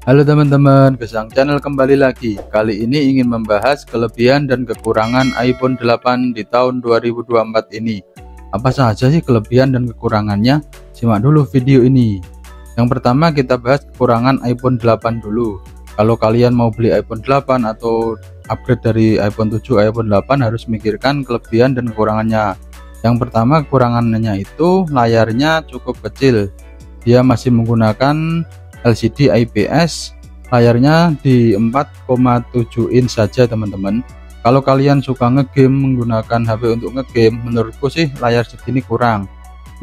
Halo teman-teman, Gesang Channel kembali lagi. Kali ini ingin membahas kelebihan dan kekurangan iPhone 8 di tahun 2024 ini. Apa saja sih kelebihan dan kekurangannya? Simak dulu video ini. Yang pertama kita bahas kekurangan iPhone 8 dulu. Kalau kalian mau beli iPhone 8 atau upgrade dari iPhone 7 iPhone 8 harus mikirkan kelebihan dan kekurangannya. Yang pertama kekurangannya itu layarnya cukup kecil. Dia masih menggunakan LCD IPS, layarnya di 4,7 inch saja teman-teman. Kalau kalian suka ngegame menggunakan HP untuk ngegame, menurutku sih layar segini kurang.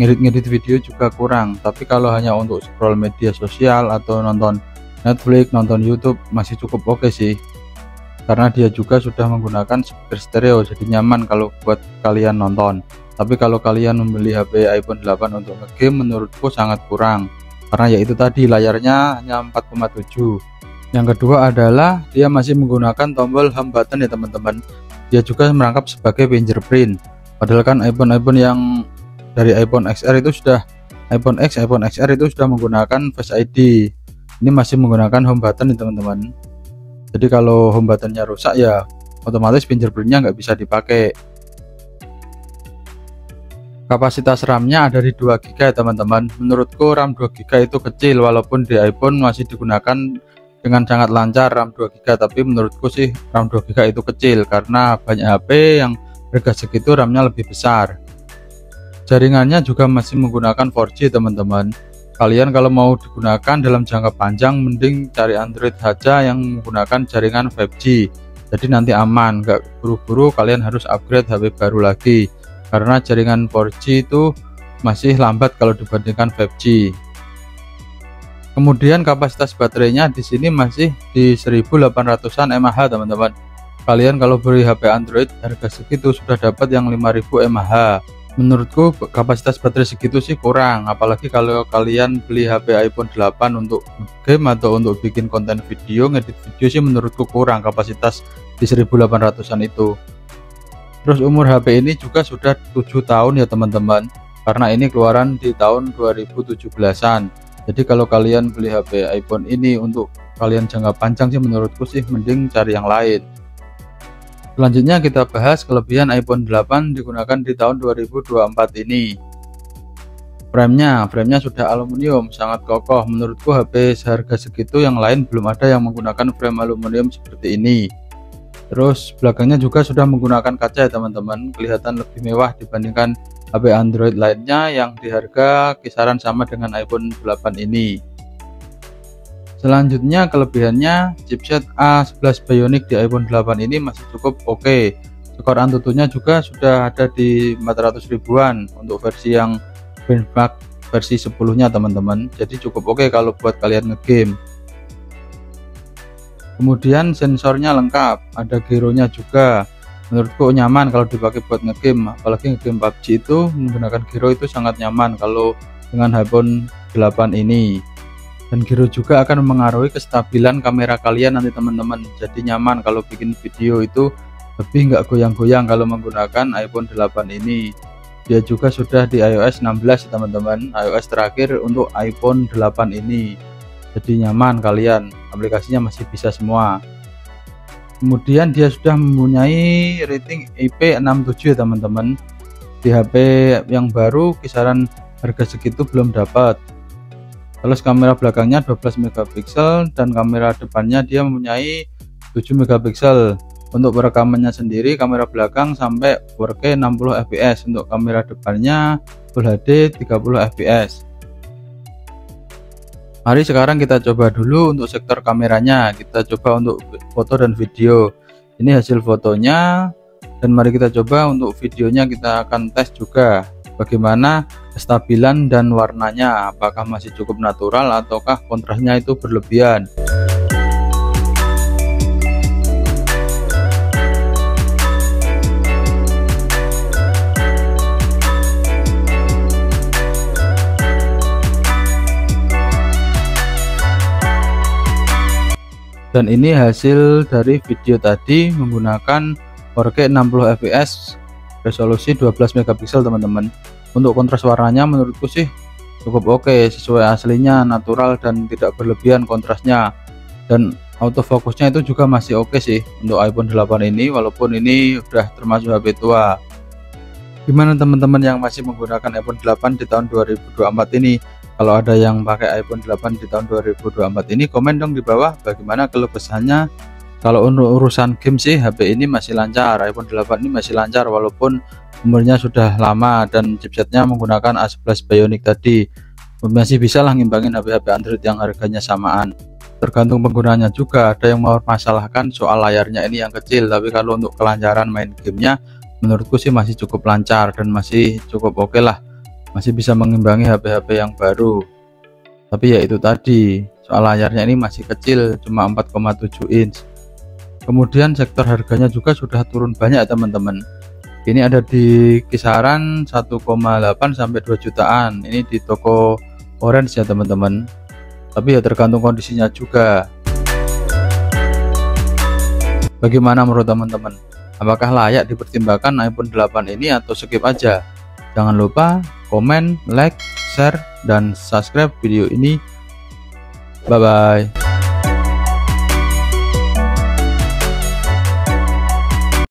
Ngedit-ngedit video juga kurang, tapi kalau hanya untuk scroll media sosial atau nonton Netflix, nonton YouTube masih cukup oke sih. Karena dia juga sudah menggunakan speaker stereo, jadi nyaman kalau buat kalian nonton. Tapi kalau kalian membeli HP iPhone 8 untuk ngegame menurutku sangat kurang. Karena yaitu tadi layarnya hanya 4,7. Yang kedua adalah dia masih menggunakan tombol home button ya teman-teman. Dia juga merangkap sebagai fingerprint. Padahal kan iPhone yang dari iPhone XR itu sudah iPhone X, iPhone XR itu sudah menggunakan Face ID. Ini masih menggunakan home button ya teman-teman. Jadi kalau home buttonnya rusak ya otomatis fingerprintnya nggak bisa dipakai. Kapasitas RAM-nya ada di 2 GB teman-teman. Menurutku RAM 2 GB itu kecil, walaupun di iPhone masih digunakan dengan sangat lancar RAM 2 GB, tapi menurutku sih RAM 2 GB itu kecil karena banyak HP yang harga segitu RAM-nya lebih besar. Jaringannya juga masih menggunakan 4G teman-teman. Kalian kalau mau digunakan dalam jangka panjang mending cari Android saja yang menggunakan jaringan 5G. Jadi nanti aman, nggak buru-buru kalian harus upgrade HP baru lagi. Karena jaringan 4G itu masih lambat kalau dibandingkan 5G. Kemudian kapasitas baterainya di sini masih di 1800-an mAh teman-teman. Kalian kalau beli HP Android harga segitu sudah dapat yang 5000 mAh. Menurutku kapasitas baterai segitu sih kurang, apalagi kalau kalian beli HP iPhone 8 untuk game atau untuk bikin konten video, ngedit video sih menurutku kurang kapasitas di 1800-an itu. Terus umur HP ini juga sudah 7 tahun ya teman-teman, karena ini keluaran di tahun 2017an. Jadi kalau kalian beli HP iPhone ini untuk kalian jangka panjang sih menurutku sih mending cari yang lain. Selanjutnya kita bahas kelebihan iPhone 8 digunakan di tahun 2024 ini. Frame-nya sudah aluminium, sangat kokoh. Menurutku HP seharga segitu yang lain belum ada yang menggunakan frame aluminium seperti ini. Terus belakangnya juga sudah menggunakan kaca ya teman-teman, kelihatan lebih mewah dibandingkan HP Android lainnya yang di harga kisaran sama dengan iPhone 8 ini. Selanjutnya kelebihannya chipset A11 Bionic di iPhone 8 ini masih cukup oke. Skor Antutunya juga sudah ada di 400 ribuan untuk versi yang benchmark versi 10-nya teman-teman. Jadi cukup oke kalau buat kalian ngegame. Kemudian sensornya lengkap, ada gironya juga. Menurutku nyaman kalau dipakai buat ngegame, apalagi ngegame PUBG itu menggunakan giro itu sangat nyaman kalau dengan iPhone 8 ini. Dan giro juga akan mengaruhi kestabilan kamera kalian nanti teman-teman. Jadi nyaman kalau bikin video itu lebih nggak goyang-goyang kalau menggunakan iPhone 8 ini. Dia juga sudah di iOS 16 teman-teman, iOS terakhir untuk iPhone 8 ini. Jadi nyaman kalian, aplikasinya masih bisa semua. Kemudian dia sudah mempunyai rating IP67 ya teman-teman. Di HP yang baru kisaran harga segitu belum dapat. Terus kamera belakangnya 12 megapiksel dan kamera depannya dia mempunyai 7 megapiksel. Untuk perekamannya sendiri kamera belakang sampai 4K 60 fps, untuk kamera depannya Full HD 30 fps. Mari sekarang kita coba dulu untuk sektor kameranya. Kita coba untuk foto dan video. Ini hasil fotonya. Dan mari kita coba untuk videonya, kita akan tes juga bagaimana kestabilan dan warnanya. Apakah masih cukup natural ataukah kontrasnya itu berlebihan. Dan ini hasil dari video tadi menggunakan 4K 60 fps, resolusi 12 megapiksel teman-teman. Untuk kontras warnanya menurutku sih cukup oke, sesuai aslinya, natural dan tidak berlebihan kontrasnya. dan autofokusnya itu juga masih oke sih untuk iPhone 8 ini, walaupun ini udah termasuk HP tua. Gimana teman-teman yang masih menggunakan iPhone 8 di tahun 2024 ini? Kalau ada yang pakai iPhone 8 di tahun 2024 ini, komen dong di bawah bagaimana keluh kesahnya. Kalau untuk urusan game sih HP ini masih lancar, iPhone 8 ini masih lancar walaupun umurnya sudah lama dan chipsetnya menggunakan A11 Bionic tadi. Masih bisa lah ngimbangin HP-HP Android yang harganya samaan. Tergantung penggunanya juga, ada yang mempermasalahkan soal layarnya ini yang kecil, tapi kalau untuk kelancaran main gamenya menurutku sih masih cukup lancar dan masih cukup oke lah, masih bisa mengimbangi HP-HP yang baru. Tapi ya itu tadi, soal layarnya ini masih kecil, cuma 4,7 inch. Kemudian sektor harganya juga sudah turun banyak teman-teman. Ini ada di kisaran 1,8 sampai 2 jutaan. Ini di toko Orange ya teman-teman. Tapi ya tergantung kondisinya juga. Bagaimana menurut teman-teman? Apakah layak dipertimbangkan iPhone 8 ini atau skip aja? Jangan lupa komen, like, share, dan subscribe video ini. Bye-bye.